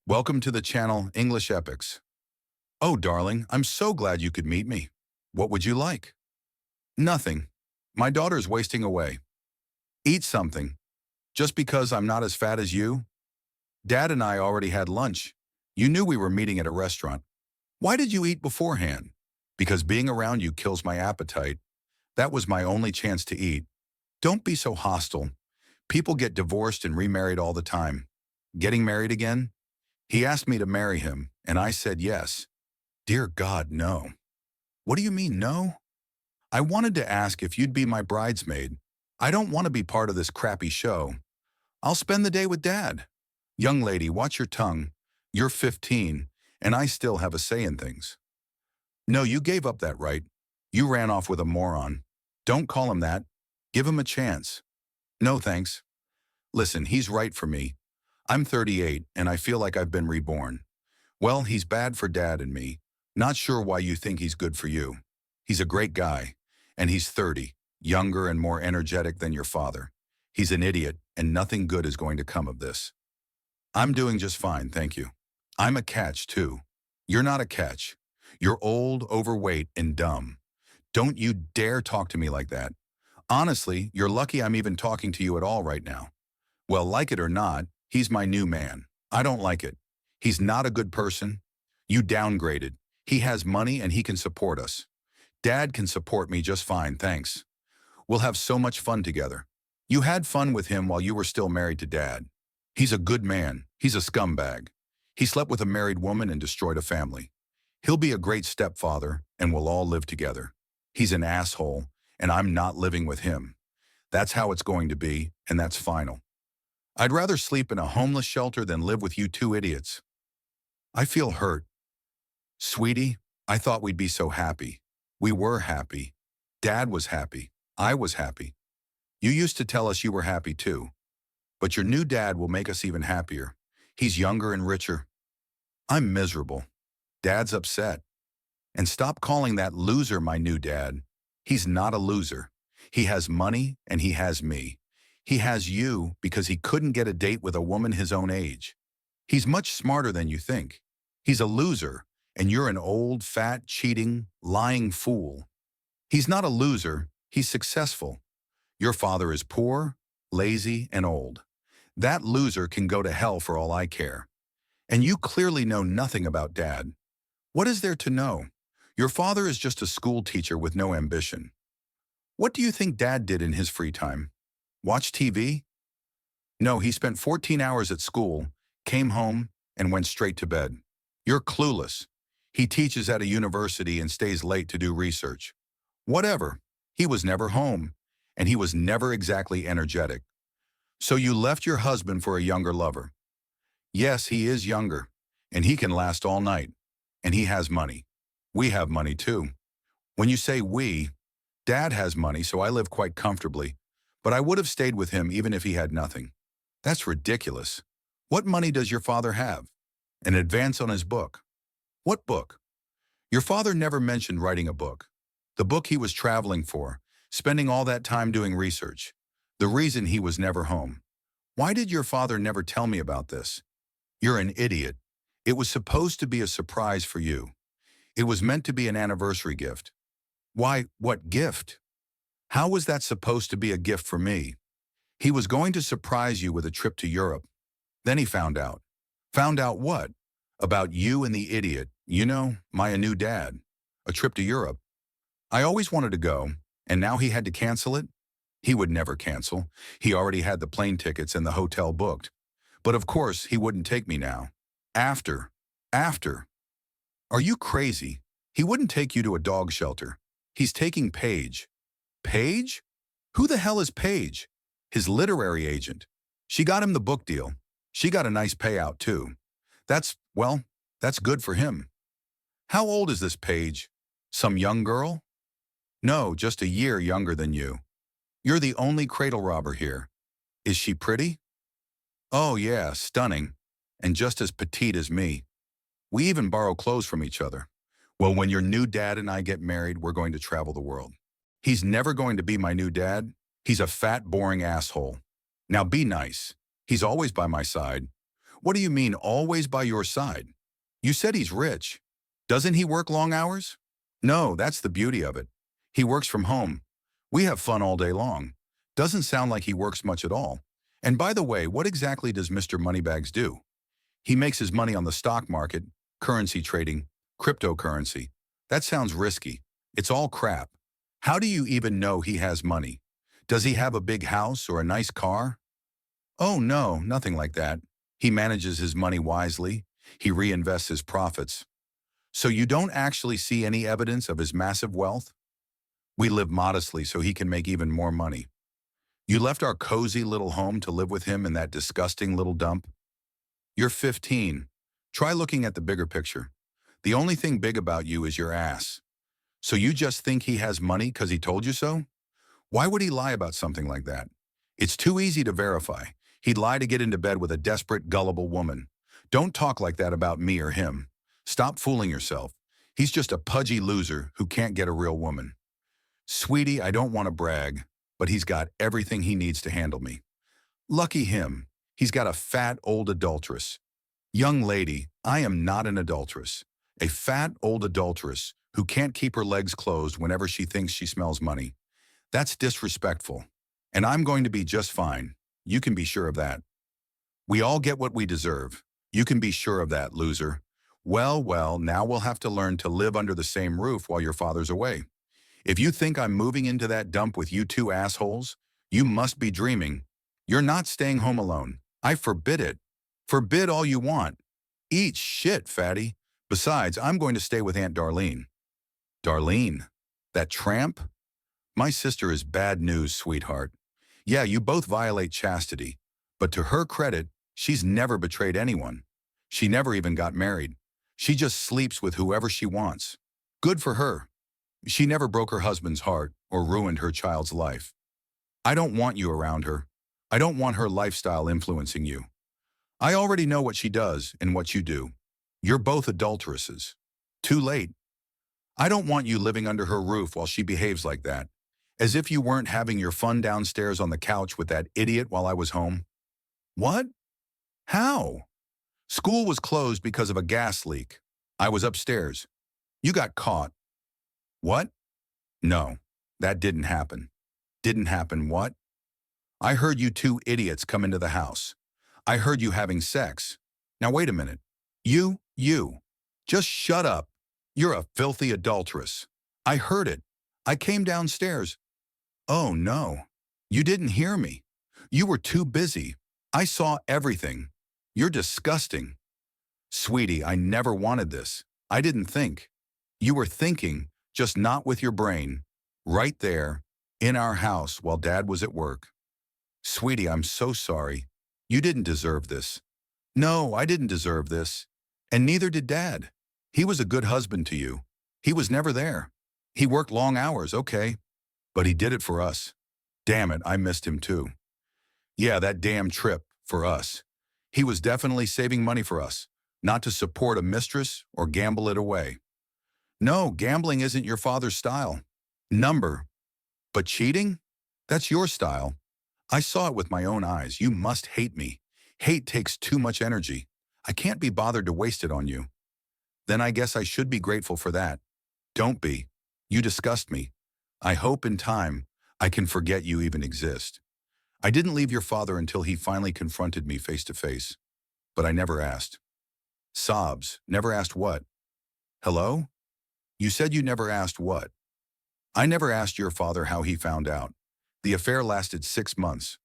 Welcome to the channel English Epics. Oh, darling, I'm so glad you could meet me. What would you like? Nothing. My daughter's wasting away. Eat something. Just because I'm not as fat as you? Dad and I already had lunch. You knew we were meeting at a restaurant. Why did you eat beforehand? Because being around you kills my appetite. That was my only chance to eat. Don't be so hostile. People get divorced and remarried all the time. Getting married again? He asked me to marry him, and I said yes. Dear God, no. What do you mean, no? I wanted to ask if you'd be my bridesmaid. I don't want to be part of this crappy show. I'll spend the day with Dad. Young lady, watch your tongue. You're 15, and I still have a say in things. No, you gave up that right. You ran off with a moron. Don't call him that. Give him a chance. No, thanks. Listen, he's right for me. I'm 38, and I feel like I've been reborn. Well, he's bad for Dad and me. Not sure why you think he's good for you. He's a great guy, and he's 30, younger and more energetic than your father. He's an idiot, and nothing good is going to come of this. I'm doing just fine, thank you. I'm a catch, too. You're not a catch. You're old, overweight, and dumb. Don't you dare talk to me like that. Honestly, you're lucky I'm even talking to you at all right now. Well, like it or not, he's my new man. I don't like it. He's not a good person. You downgraded. He has money and he can support us. Dad can support me just fine, thanks. We'll have so much fun together. You had fun with him while you were still married to Dad. He's a good man. He's a scumbag. He slept with a married woman and destroyed a family. He'll be a great stepfather and we'll all live together. He's an asshole and I'm not living with him. That's how it's going to be, and that's final. I'd rather sleep in a homeless shelter than live with you two idiots. I feel hurt. Sweetie, I thought we'd be so happy. We were happy. Dad was happy. I was happy. You used to tell us you were happy too. But your new dad will make us even happier. He's younger and richer. I'm miserable. Dad's upset. And stop calling that loser my new dad. He's not a loser. He has money and he has me. He has you because he couldn't get a date with a woman his own age. He's much smarter than you think. He's a loser, and you're an old, fat, cheating, lying fool. He's not a loser, he's successful. Your father is poor, lazy, and old. That loser can go to hell for all I care. And you clearly know nothing about Dad. What is there to know? Your father is just a school teacher with no ambition. What do you think Dad did in his free time? Watch TV? No, he spent 14 hours at school, came home, and went straight to bed. You're clueless. He teaches at a university and stays late to do research. Whatever. He was never home, and he was never exactly energetic. So you left your husband for a younger lover. Yes, he is younger, and he can last all night, and he has money. We have money too. When you say we, Dad has money, so I live quite comfortably, but I would have stayed with him even if he had nothing. That's ridiculous. What money does your father have? An advance on his book. What book? Your father never mentioned writing a book. The book he was traveling for, spending all that time doing research. The reason he was never home. Why did your father never tell me about this? You're an idiot. It was supposed to be a surprise for you. It was meant to be an anniversary gift. Why, what gift? How was that supposed to be a gift for me? He was going to surprise you with a trip to Europe. Then he found out. Found out what? About you and the idiot, you know, my new dad. A trip to Europe. I always wanted to go, and now he had to cancel it? He would never cancel. He already had the plane tickets and the hotel booked. But of course, he wouldn't take me now. After. Are you crazy? He wouldn't take you to a dog shelter. He's taking Paige. Paige? Who the hell is Paige? His literary agent. She got him the book deal. She got a nice payout too. That's good for him. How old is this Paige? Some young girl? No, just a year younger than you. You're the only cradle robber here. Is she pretty? Oh yeah, stunning. And just as petite as me. We even borrow clothes from each other. Well, when your new dad and I get married, we're going to travel the world. He's never going to be my new dad. He's a fat, boring asshole. Now be nice. He's always by my side. What do you mean always by your side? You said he's rich. Doesn't he work long hours? No, that's the beauty of it. He works from home. We have fun all day long. Doesn't sound like he works much at all. And by the way, what exactly does Mr. Moneybags do? He makes his money on the stock market, currency trading, cryptocurrency. That sounds risky. It's all crap. How do you even know he has money? Does he have a big house or a nice car? Oh no, nothing like that. He manages his money wisely. He reinvests his profits. So you don't actually see any evidence of his massive wealth? We live modestly so he can make even more money. You left our cozy little home to live with him in that disgusting little dump? You're 15. Try looking at the bigger picture. The only thing big about you is your ass. So you just think he has money because he told you so? Why would he lie about something like that? It's too easy to verify. He'd lie to get into bed with a desperate, gullible woman. Don't talk like that about me or him. Stop fooling yourself. He's just a pudgy loser who can't get a real woman. Sweetie, I don't want to brag, but he's got everything he needs to handle me. Lucky him. He's got a fat, old adulteress. Young lady, I am not an adulteress. A fat, old adulteress who can't keep her legs closed whenever she thinks she smells money. That's disrespectful. And I'm going to be just fine. You can be sure of that. We all get what we deserve. You can be sure of that, loser. Well, now we'll have to learn to live under the same roof while your father's away. If you think I'm moving into that dump with you two assholes, you must be dreaming. You're not staying home alone. I forbid it. Forbid all you want. Eat shit, fatty. Besides, I'm going to stay with Aunt Darlene. Darlene? That tramp? My sister is bad news, sweetheart. Yeah, you both violate chastity. But to her credit, she's never betrayed anyone. She never even got married. She just sleeps with whoever she wants. Good for her. She never broke her husband's heart or ruined her child's life. I don't want you around her. I don't want her lifestyle influencing you. I already know what she does and what you do. You're both adulteresses. Too late. I don't want you living under her roof while she behaves like that, as if you weren't having your fun downstairs on the couch with that idiot while I was home. What? How? School was closed because of a gas leak. I was upstairs. You got caught. What? No, that didn't happen. Didn't happen what? I heard you two idiots come into the house. I heard you having sex. Now wait a minute. You. Just shut up. You're a filthy adulteress. I heard it. I came downstairs. Oh no. You didn't hear me. You were too busy. I saw everything. You're disgusting. Sweetie, I never wanted this. I didn't think. You were thinking, just not with your brain. Right there, in our house while Dad was at work. Sweetie, I'm so sorry. You didn't deserve this. No, I didn't deserve this. And neither did Dad. He was a good husband to you. He was never there. He worked long hours, okay. But he did it for us. Damn it, I missed him too. Yeah, that damn trip, for us. He was definitely saving money for us, not to support a mistress or gamble it away. No, gambling isn't your father's style. But cheating? That's your style. I saw it with my own eyes. You must hate me. Hate takes too much energy. I can't be bothered to waste it on you. Then I guess I should be grateful for that. Don't be. You disgust me. I hope in time I can forget you even exist. I didn't leave your father until he finally confronted me face to face. But I never asked. Sobs. Never asked what? Hello? You said you never asked what? I never asked your father how he found out. The affair lasted 6 months.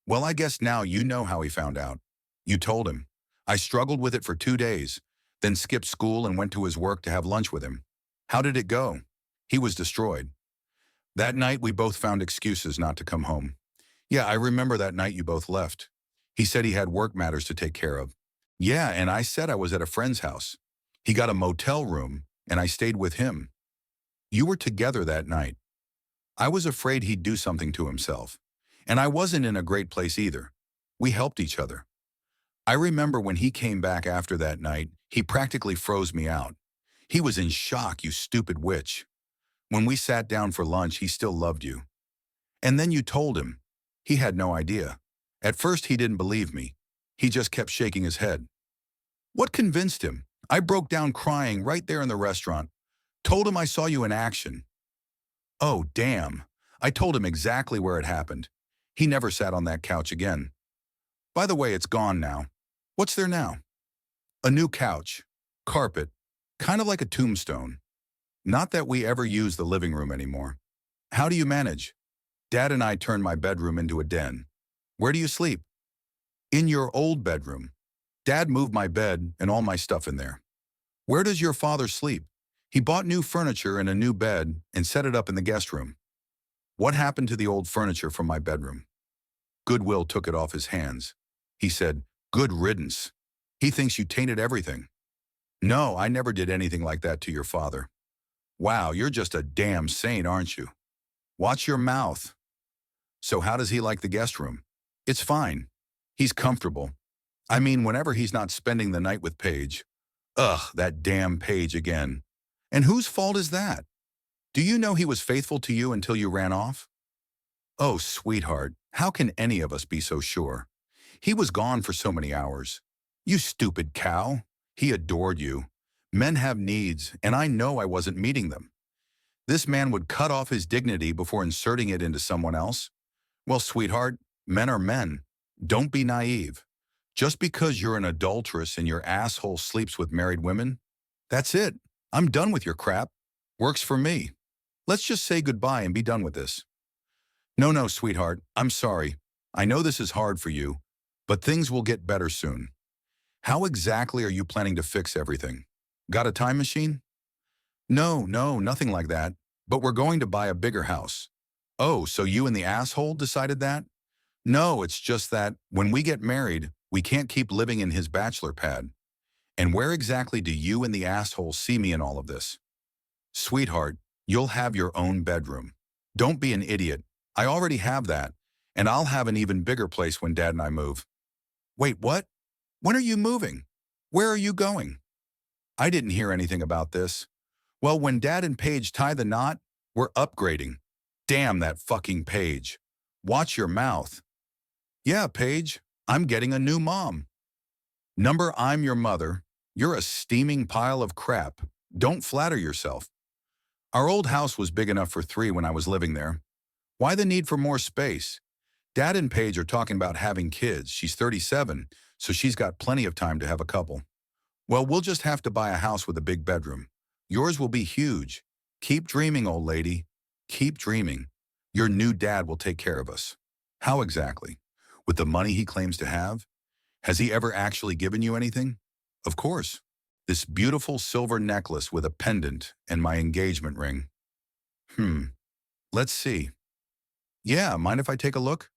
Well, I guess now you know how he found out. You told him. I struggled with it for 2 days, then skipped school and went to his work to have lunch with him. How did it go? He was destroyed. That night, we both found excuses not to come home. Yeah, I remember that night you both left. He said he had work matters to take care of. Yeah, and I said I was at a friend's house. He got a motel room, and I stayed with him. You were together that night. I was afraid he'd do something to himself. And I wasn't in a great place either. We helped each other. I remember when he came back after that night, he practically froze me out. He was in shock, you stupid witch. When we sat down for lunch, he still loved you. And then you told him. He had no idea. At first, he didn't believe me. He just kept shaking his head. What convinced him? I broke down crying right there in the restaurant. Told him I saw you in action. Oh, damn. I told him exactly where it happened. He never sat on that couch again. By the way, it's gone now. What's there now? A new couch. Carpet. Kind of like a tombstone. Not that we ever use the living room anymore. How do you manage? Dad and I turned my bedroom into a den. Where do you sleep? In your old bedroom. Dad moved my bed and all my stuff in there. Where does your father sleep? He bought new furniture and a new bed and set it up in the guest room. What happened to the old furniture from my bedroom? Goodwill took it off his hands. He said, "Good riddance. He thinks you tainted everything." No, I never did anything like that to your father. Wow, you're just a damn saint, aren't you? Watch your mouth. So how does he like the guest room? It's fine. He's comfortable. I mean, whenever he's not spending the night with Paige. Ugh, that damn Paige again. And whose fault is that? Do you know he was faithful to you until you ran off? Oh, sweetheart, how can any of us be so sure? He was gone for so many hours. You stupid cow. He adored you. Men have needs, and I know I wasn't meeting them. This man would cut off his dignity before inserting it into someone else. Well, sweetheart, men are men. Don't be naive. Just because you're an adulteress and your asshole sleeps with married women, that's it. I'm done with your crap. Works for me. Let's just say goodbye and be done with this. No, sweetheart, I'm sorry. I know this is hard for you, but things will get better soon. How exactly are you planning to fix everything? Got a time machine? No, nothing like that, but we're going to buy a bigger house. Oh, so you and the asshole decided that? No, it's just that when we get married, we can't keep living in his bachelor pad. And where exactly do you and the asshole see me in all of this? Sweetheart, you'll have your own bedroom. Don't be an idiot. I already have that, and I'll have an even bigger place when Dad and I move. Wait, what? When are you moving? Where are you going? I didn't hear anything about this. Well, when Dad and Paige tie the knot, we're upgrading. Damn that fucking Paige. Watch your mouth. Yeah, Paige, I'm getting a new mom. Number, I'm your mother. You're a steaming pile of crap. Don't flatter yourself. Our old house was big enough for 3 when I was living there. Why the need for more space? Dad and Paige are talking about having kids. She's 37, so she's got plenty of time to have a couple. Well, we'll just have to buy a house with a big bedroom. Yours will be huge. Keep dreaming, old lady. Keep dreaming. Your new dad will take care of us. How exactly? With the money he claims to have? Has he ever actually given you anything? Of course. This beautiful silver necklace with a pendant and my engagement ring. Let's see. Yeah, mind if I take a look?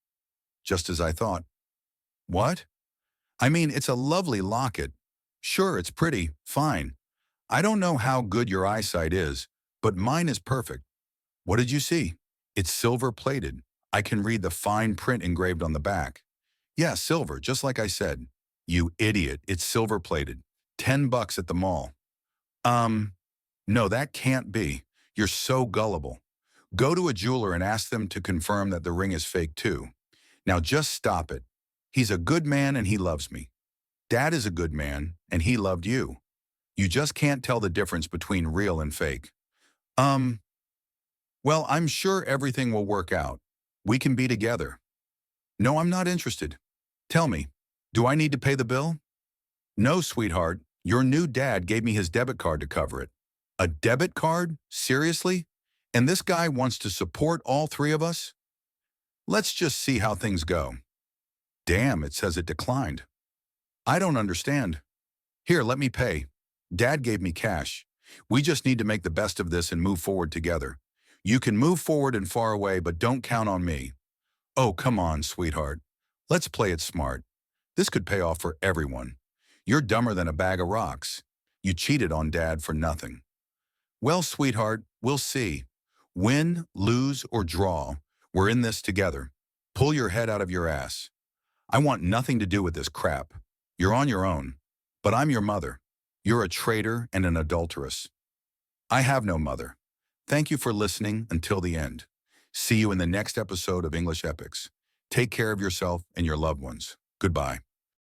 Just as I thought. What? I mean, it's a lovely locket. Sure, it's pretty, fine. I don't know how good your eyesight is, but mine is perfect. What did you see? It's silver-plated. I can read the fine print engraved on the back. Yeah, silver, just like I said. You idiot, it's silver-plated. $10 at the mall. No, that can't be. You're so gullible. Go to a jeweler and ask them to confirm that the ring is fake too. Now just stop it. He's a good man and he loves me. Dad is a good man and he loved you. You just can't tell the difference between real and fake. Well, I'm sure everything will work out. We can be together. No, I'm not interested. Tell me, do I need to pay the bill? No, sweetheart. Your new dad gave me his debit card to cover it. A debit card? Seriously? And this guy wants to support all 3 of us? Let's just see how things go. Damn, it says it declined. I don't understand. Here, let me pay. Dad gave me cash. We just need to make the best of this and move forward together. You can move forward and far away, but don't count on me. Oh, come on, sweetheart. Let's play it smart. This could pay off for everyone. You're dumber than a bag of rocks. You cheated on Dad for nothing. Well, sweetheart, we'll see. Win, lose, or draw, we're in this together. Pull your head out of your ass. I want nothing to do with this crap. You're on your own. But I'm your mother. You're a traitor and an adulteress. I have no mother. Thank you for listening until the end. See you in the next episode of English Epics. Take care of yourself and your loved ones. Goodbye.